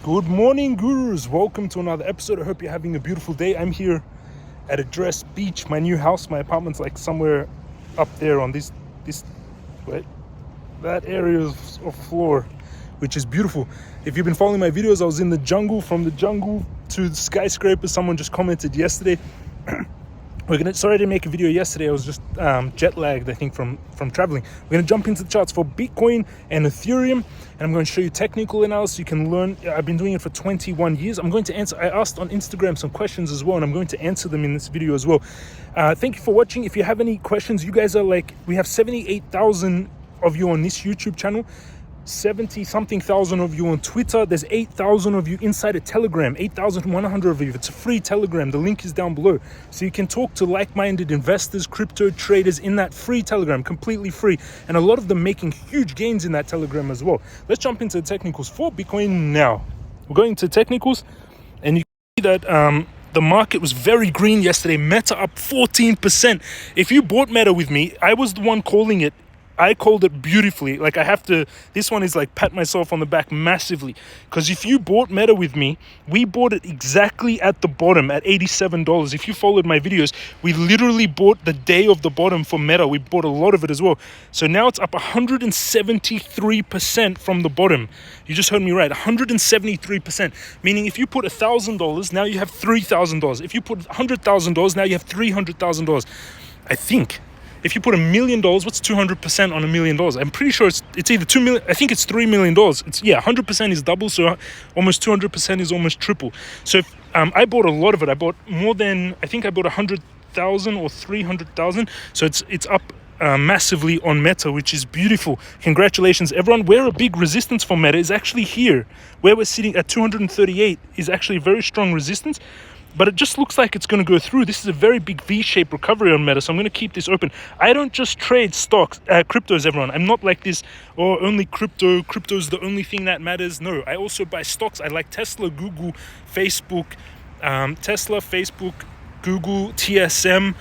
Good morning, gurus. Welcome to another episode. I hope you're having a beautiful day. I'm here at Address Beach, my new house. My apartment's like somewhere up there on that area of floor, which is beautiful. If you've been following my videos, I was in the jungle. From the jungle to the skyscraper. Someone just commented yesterday. Sorry I didn't make a video yesterday. I was just jet lagged, I think, from traveling. We're gonna jump into the charts for Bitcoin and Ethereum, and I'm going to show you technical analysis. You can learn. I've been doing it for 21 years. I'm going to answer. I asked on Instagram some questions as well, and I'm going to answer them in this video as well. Thank you for watching. If you have any questions, you guys are like, we have 78,000 of you on this YouTube channel. 70-something thousand of you on Twitter. There's 8,000 of you inside a Telegram. 8,100 of you. It's a free Telegram. The link is down below, so you can talk to like-minded investors, crypto traders in that free Telegram, completely free, and a lot of them making huge gains in that Telegram as well. Let's jump into the technicals for Bitcoin now. We're going to technicals, and you can see that the market was very green yesterday. Meta up 14%. If you bought Meta with me, I was the one calling it. I called it beautifully. Like, I have to, this one is like pat myself on the back massively, because if you bought Meta with me, we bought it exactly at the bottom at $87. If you followed my videos, we literally bought the day of the bottom for Meta. We bought a lot of it as well. So now it's up 173% from the bottom. You just heard me right, 173%. Meaning if you put $1,000, now you have $3,000. If you put $100,000, now you have $300,000. I think. If you put $1 million, what's 200% on $1 million? I'm pretty sure it's either 2 million. I think it's $3 million. It's 100% is double, so almost 200% is almost triple. So if, I bought a lot of it. I bought more than, I think I bought 100,000 or 300,000. So it's up massively on Meta, which is beautiful. Congratulations, everyone. Where a big resistance for Meta is actually here, where we're sitting at 238 is actually very strong resistance. But it just looks like it's going to go through. This is a very big V-shaped recovery on Meta, so I'm going to keep this open. I don't just trade stocks, cryptos, everyone. I'm not like this, only crypto. Crypto's the only thing that matters. No, I also buy stocks. I like Tesla, Google, Facebook, Google, TSM.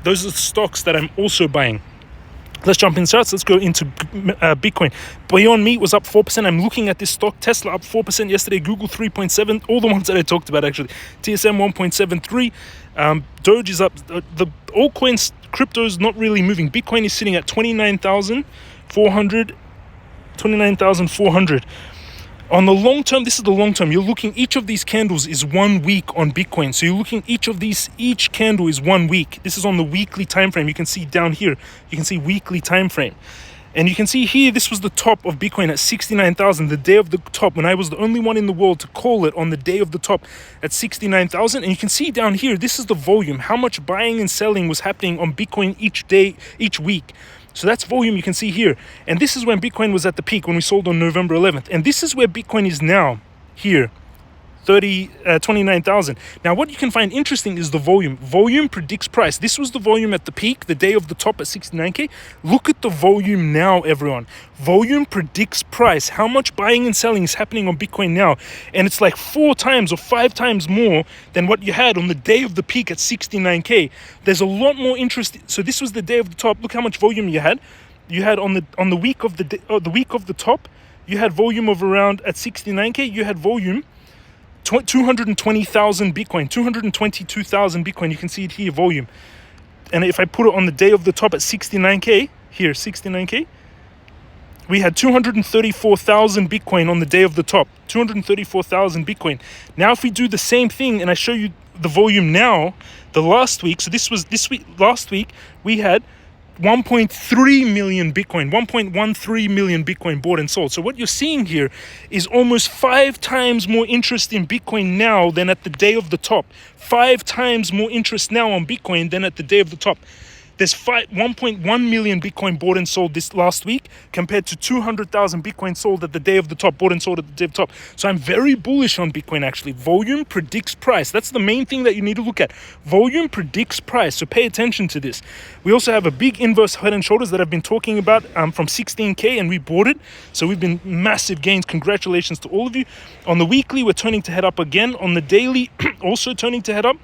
Those are the stocks that I'm also buying. Let's jump in charts. Let's go into Bitcoin. Beyond Meat was up 4%. I'm looking at this stock. Tesla up 4% yesterday. Google 3.7. All the ones that I talked about, actually. TSM 1.73. Doge is up. The altcoins, crypto is not really moving. Bitcoin is sitting at 29,400. On the long term, this is the long term. You're looking, each of these candles is 1 week on Bitcoin. So you're looking, each candle is 1 week. This is on the weekly time frame. You can see down here, you can see weekly time frame. And you can see here, this was the top of Bitcoin at 69,000, the day of the top, when I was the only one in the world to call it on the day of the top at 69,000. And you can see down here, this is the volume, how much buying and selling was happening on Bitcoin each day, each week. So that's volume you can see here. And this is when Bitcoin was at the peak, when we sold on November 11th. And this is where Bitcoin is now, here, 29,000. Now, what you can find interesting is the volume. Volume predicts price. This was the volume at the peak, the day of the top at 69K. Look at the volume now, everyone. Volume predicts price. How much buying and selling is happening on Bitcoin now? And it's like 4 times or 5 times more than what you had on the day of the peak at 69K. There's a lot more interest. So this was the day of the top. Look how much volume you had. You had on the week of the week of the top, you had volume of around at 69K. You had volume 220,000 Bitcoin, 222,000 Bitcoin. You can see it here, volume. And if I put it on the day of the top at 69K, here, 69K, we had 234,000 Bitcoin on the day of the top, 234,000 Bitcoin. Now, if we do the same thing and I show you the volume now, the last week, so this was this week, last week, we had 1.3 million Bitcoin, 1.13 million Bitcoin bought and sold. So what you're seeing here is almost 5 times more interest in Bitcoin now than at the day of the top. 5 times more interest now on Bitcoin than at the day of the top. There's 1.1 million Bitcoin bought and sold this last week compared to 200,000 Bitcoin sold at the day of the top, bought and sold at the day of the top. So I'm very bullish on Bitcoin, actually. Volume predicts price. That's the main thing that you need to look at. Volume predicts price, so pay attention to this. We also have a big inverse head and shoulders that I've been talking about from 16K, and we bought it. So we've been massive gains. Congratulations to all of you. On the weekly, we're turning to head up again. On the daily, also turning to head up.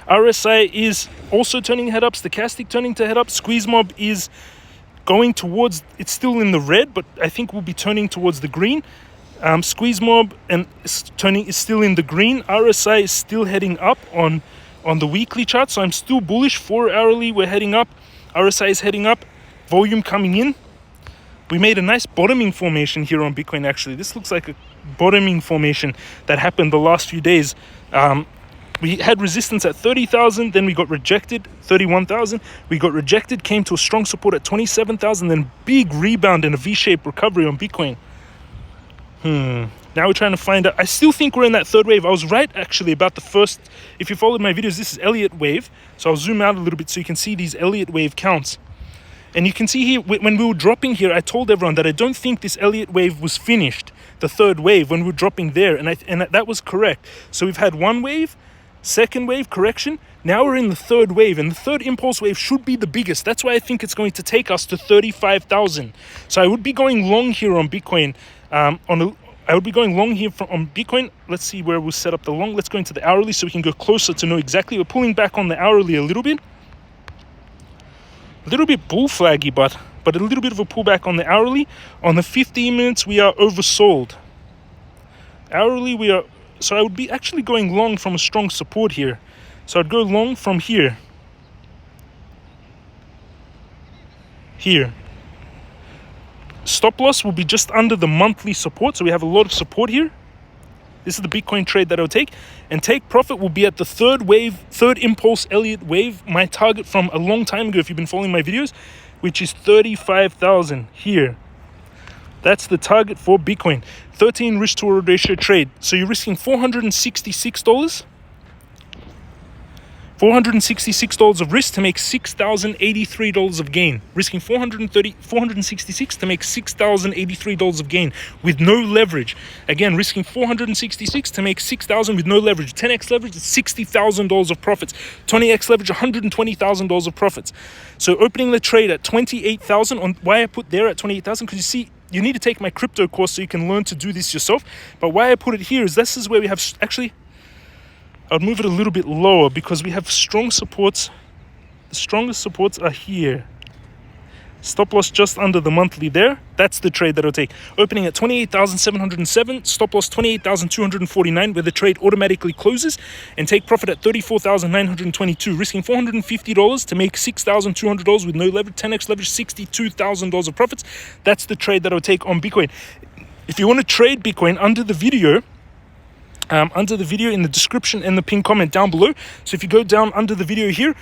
RSI is also turning head up, stochastic turning to head up, squeeze mob is going towards, it's still in the red, but I think we'll be turning towards the green. Squeeze mob and Tony is still in the green. RSI is still heading up on the weekly chart, so I'm still bullish. 4 hourly, we're heading up. RSI is heading up. Volume coming in. We made a nice bottoming formation here on Bitcoin. Actually, this looks like a bottoming formation that happened the last few days. We had resistance at 30,000, then we got rejected, 31,000. We got rejected, came to a strong support at 27,000, then big rebound and a V-shaped recovery on Bitcoin. Now we're trying to find out. I still think we're in that third wave. I was right, actually, about the first. If you followed my videos, this is Elliott wave. So I'll zoom out a little bit so you can see these Elliott wave counts. And you can see here, when we were dropping here, I told everyone that I don't think this Elliott wave was finished, the third wave, when we were dropping there. And that was correct. So we've had one wave, second wave, correction. Now we're in the third wave, and the third impulse wave should be the biggest. That's why I think it's going to take us to 35,000. So I would be going long here on Bitcoin. I would be going long here on Bitcoin. Let's see where we'll set up the long. Let's go into the hourly so we can go closer to know exactly. We're pulling back on the hourly a little bit. A little bit bull flaggy, but a little bit of a pullback on the hourly. On the 15 minutes, we are oversold. Hourly, we are... So I would be actually going long from a strong support here. So I'd go long from here. Here. Stop loss will be just under the monthly support. So we have a lot of support here. This is the Bitcoin trade that I'll take. And take profit will be at the third wave, third impulse Elliott wave. My target from a long time ago, if you've been following my videos, which is 35,000 here. That's the target for Bitcoin. 13 risk to reward ratio trade. So you're risking $466. $466 of risk to make $6,083 of gain. Risking $466 to make $6,083 of gain with no leverage. Again, risking $466 to make $6,000 with no leverage. 10x leverage is $60,000 of profits. 20x leverage, $120,000 of profits. So opening the trade at 28,000. On why I put there at 28,000, because you see, you need to take my crypto course so you can learn to do this yourself. But why I put it here is this is where we have actually. I'd move it a little bit lower because we have strong supports. The strongest supports are here. Stop loss just under the monthly there. That's the trade that I'll take. Opening at 28,707. Stop loss 28,249, where the trade automatically closes. And take profit at 34,922. Risking $450 to make $6,200 with no leverage. 10x leverage, $62,000 of profits. That's the trade that I'll take on Bitcoin. If you want to trade Bitcoin, under the video in the description and the pinned comment down below. So if you go down under the video here,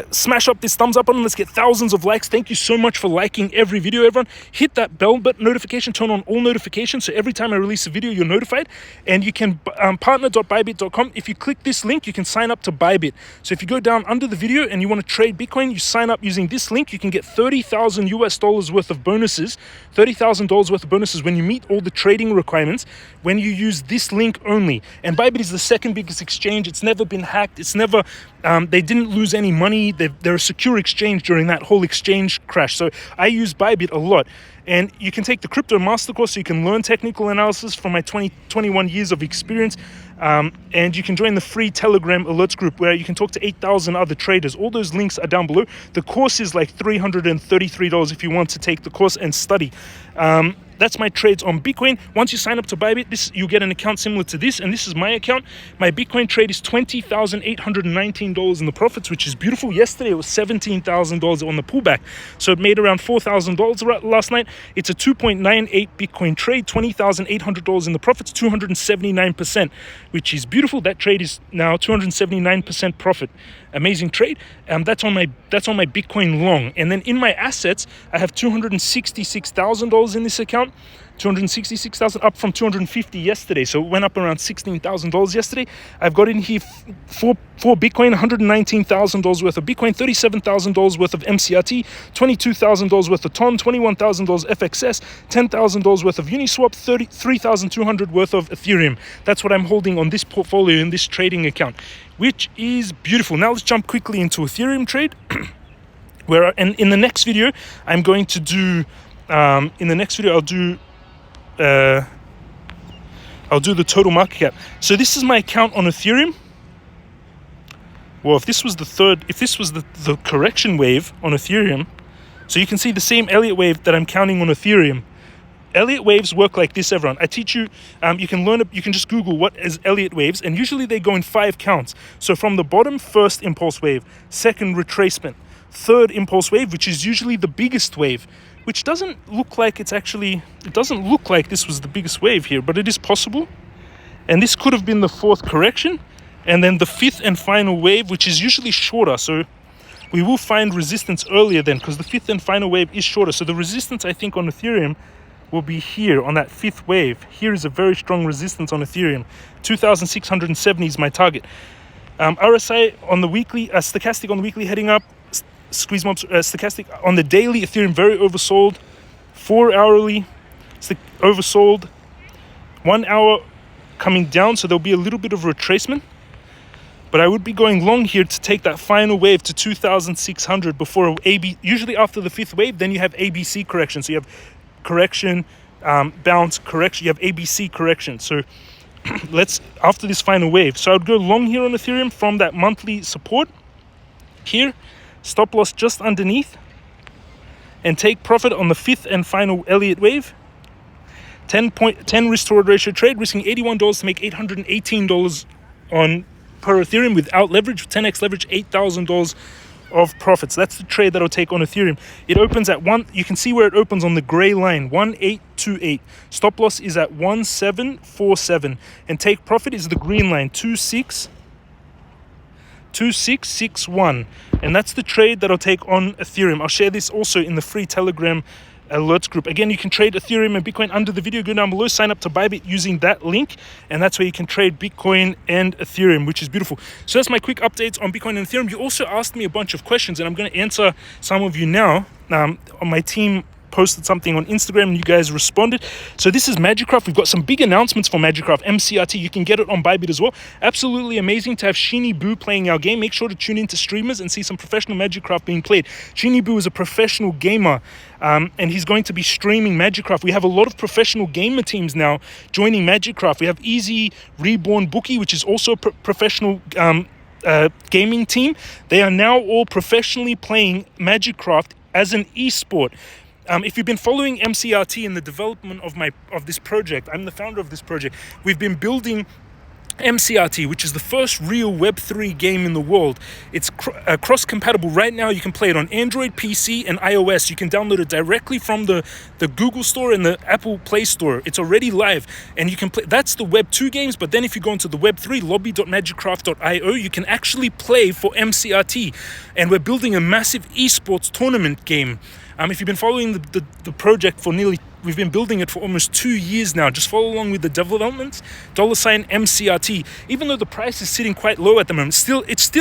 smash up this thumbs up button. Let's get thousands of likes. Thank you so much for liking every video, everyone. Hit that bell button notification, turn on all notifications, so every time I release a video, you're notified. And you can partner.bybit.com. If you click this link, you can sign up to Bybit. So if you go down under the video and you want to trade Bitcoin, you sign up using this link. You can get $30,000 worth of bonuses, $30,000 worth of bonuses when you meet all the trading requirements when you use this link only. And Bybit is the second biggest exchange. It's never been hacked. It's never, they didn't lose any money. They're a secure exchange during that whole exchange crash. So I use Bybit a lot. And you can take the crypto master course so you can learn technical analysis from my 21 years of experience. And you can join the free Telegram alerts group where you can talk to 8,000 other traders. All those links are down below. The course is like $333 if you want to take the course and study. That's my trades on Bitcoin. Once you sign up to Bybit, you get an account similar to this, and this is my account. My Bitcoin trade is $20,819 in the profits, which is beautiful. Yesterday, it was $17,000 on the pullback, so it made around $4,000 last night. It's a 2.98 Bitcoin trade, $20,800 in the profits, 279%, which is beautiful. That trade is now 279% profit. Amazing trade. That's on my Bitcoin long. And then in my assets, I have $266,000 in this account. 266,000 up from 250 yesterday, so it went up around $16,000 yesterday. I've got in here for Bitcoin, $119,000 worth of Bitcoin, $37,000 worth of MCRT, $22,000 worth of TON, $21,000 FXS, $10,000 worth of Uniswap, $3,200 worth of Ethereum. That's what I'm holding on this portfolio in this trading account, which is beautiful. Now let's jump quickly into Ethereum trade. And in the next video, I'm going to do. In the next video, I'll do the total market cap. So this is my account on Ethereum. Well, if this was the correction wave on Ethereum, so you can see the same Elliott wave that I'm counting on Ethereum. Elliott waves work like this, everyone. I teach you, you can just Google what is Elliott waves, and usually they go in 5 counts. So from the bottom, first impulse wave, second retracement, third impulse wave, which is usually the biggest wave, which doesn't look like it doesn't look like this was the biggest wave here, but it is possible. And this could have been the 4th correction. And then the 5th and final wave, which is usually shorter. So we will find resistance earlier then, because the 5th and final wave is shorter. So the resistance, I think, on Ethereum will be here on that 5th wave. Here is a very strong resistance on Ethereum. 2,670 is my target. RSI on the weekly, stochastic on the weekly heading up, squeeze mobs, stochastic on the daily, Ethereum very oversold. 4 hourly, oversold. 1 hour coming down, so there'll be a little bit of retracement. But I would be going long here to take that final wave to 2,600 before usually after the 5th wave, then you have ABC correction. So you have correction, bounce, correction, you have ABC correction. So after this final wave. So I would go long here on Ethereum from that monthly support here, stop loss just underneath, and take profit on the 5th and final Elliott wave. 10 risk to reward ratio trade, risking $81 to make $818 per Ethereum without leverage. 10x leverage, $8,000 of profits. That's the trade that I'll take on Ethereum. It opens at you can see where it opens on the gray line, 1828. Stop loss is at 1747, and take profit is the green line, 2661. And that's the trade that I'll take on Ethereum. I'll share this also in the free Telegram alerts group. Again, you can trade Ethereum and Bitcoin under the video. Go down below, sign up to Bybit using that link, and that's where you can trade Bitcoin and Ethereum, which is beautiful. So that's my quick updates on Bitcoin and Ethereum. You also asked me a bunch of questions, and I'm going to answer some of you now. On my team posted something on Instagram and you guys responded. So this is Magicraft. We've got some big announcements for Magicraft MCRT. You can get it on Bybit as well. Absolutely amazing to have Sheeny Boo playing our game. Make sure to tune in to streamers and see some professional Magicraft being played. Sheeny Boo is a professional gamer, and he's going to be streaming Magicraft. We have a lot of professional gamer teams now joining Magicraft. We have Easy Reborn Bookie, which is also a professional gaming team. They are now all professionally playing Magicraft as an esport. If you've been following MCRT in the development of this project, I'm the founder of this project. We've been building MCRT, which is the first real Web3 game in the world. It's cross-compatible. Right now, you can play it on Android, PC, and iOS. You can download it directly from the Google Store and the Apple Play Store. It's already live, and you can play. That's the Web2 games, but then if you go into the Web3, lobby.magicraft.io, you can actually play for MCRT, and we're building a massive esports tournament game. If you've been following the project we've been building it for almost 2 years now. Just follow along with the developments. $MCRT. Even though the price is sitting quite low at the moment, it's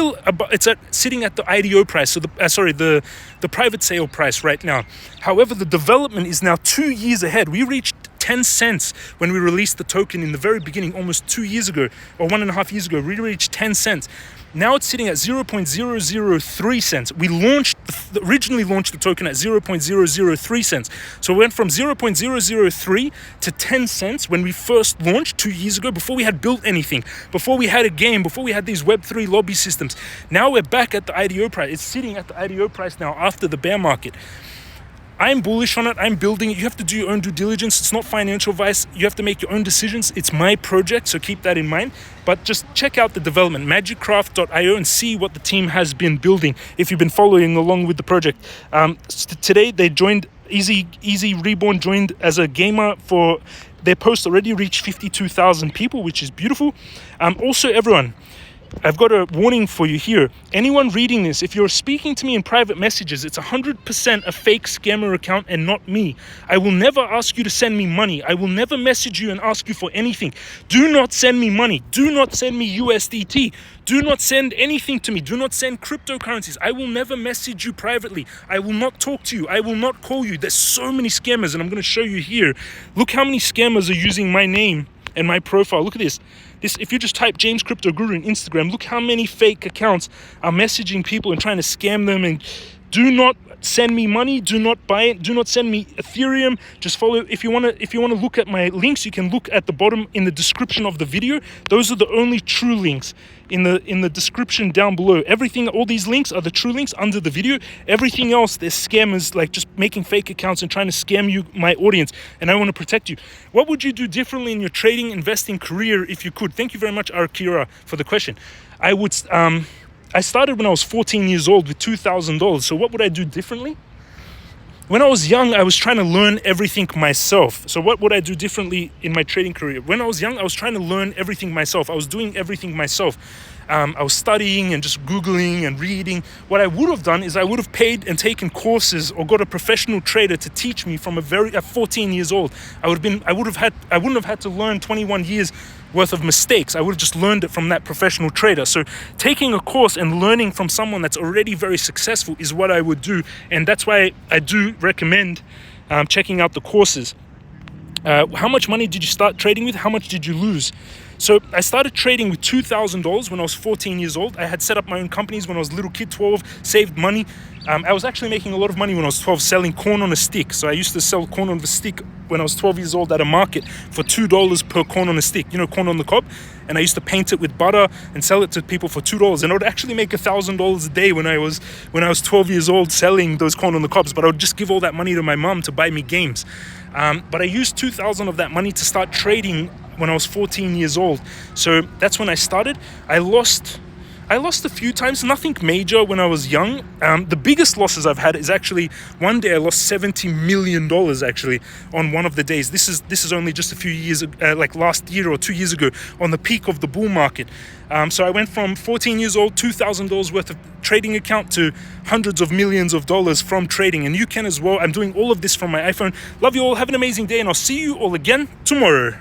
sitting at the IDO price. So the private sale price right now. However, the development is now 2 years ahead. We reached 10 cents when we released the token in the very beginning, almost 2 years ago, or 1.5 years ago. We reached 10 cents. Now it's sitting at 0.003 cents. We originally launched the token at 0.003 cents. So we went from 0.003 to 10 cents when we first launched 2 years ago, before we had built anything, before we had a game, before we had these Web3 lobby systems. Now we're back at the IDO price. It's sitting at the IDO price now after the bear market. I'm bullish on it. I'm building it. You have to do your own due diligence. It's not financial advice. You have to make your own decisions. It's my project, so keep that in mind. But just check out the development, magicraft.io, and see what the team has been building if you've been following along with the project. Today, they joined, Easy Reborn joined as a gamer for their post already reached 52,000 people, which is beautiful. Also, everyone, I've got a warning for you here. Anyone reading this, if you're speaking to me in private messages, it's 100% a fake scammer account and not me. I will never ask you to send me money. I will never message you and ask you for anything. Do not send me money. Do not send me USDT. Do not send anything to me. Do not send cryptocurrencies. I will never message you privately. I will not talk to you. I will not call you. There's so many scammers, and I'm going to show you here. Look how many scammers are using my name and my profile. Look at this. If you just type James Crypto Guru on Instagram, look how many fake accounts are messaging people and trying to scam them. And do not send me money. Do not buy it. Do not send me Ethereum. Just follow. If you want to look at my links, you can look at the bottom in the description of the video. Those are the only true links in the description down below. Everything, all these links are the true links under the video. Everything else, there's scammers like just making fake accounts and trying to scam you, my audience, and I want to protect you. What would you do differently in your trading, investing career if you could? Thank you very much, Arkira, for the question. I started when I was 14 years old with $2,000. So what would I do differently? When I was young, I was trying to learn everything myself. So what would I do differently in my trading career? When I was young, I was trying to learn everything myself. I was doing everything myself. I was studying and just Googling and reading. What I would have done is I would have paid and taken courses or got a professional trader to teach me from at 14 years old. I wouldn't have had to learn 21 years worth of mistakes. I would have just learned it from that professional trader. So taking a course and learning from someone that's already very successful is what I would do. And that's why I do recommend checking out the courses. How much money did you start trading with? How much did you lose? So I started trading with $2,000 when I was 14 years old. I had set up my own companies when I was a little kid, 12, saved money. I was actually making a lot of money when I was 12 selling corn on a stick. So I used to sell corn on the stick when I was 12 years old at a market for $2 per corn on a stick, you know, corn on the cob. And I used to paint it with butter and sell it to people for $2. And I would actually make $1,000 a day when I was 12 years old selling those corn on the cobs. But I would just give all that money to my mom to buy me games. But I used 2,000 of that money to start trading when I was 14 years old. So that's when I started. I lost a few times, nothing major when I was young. The biggest losses I've had is actually one day I lost $70 million actually on one of the days. This is only just a few years, like last year or 2 years ago, on the peak of the bull market. So I went from 14 years old, $2,000 worth of trading account to hundreds of millions of dollars from trading. And you can as well. I'm doing all of this from my iPhone. Love you all. Have an amazing day, and I'll see you all again tomorrow.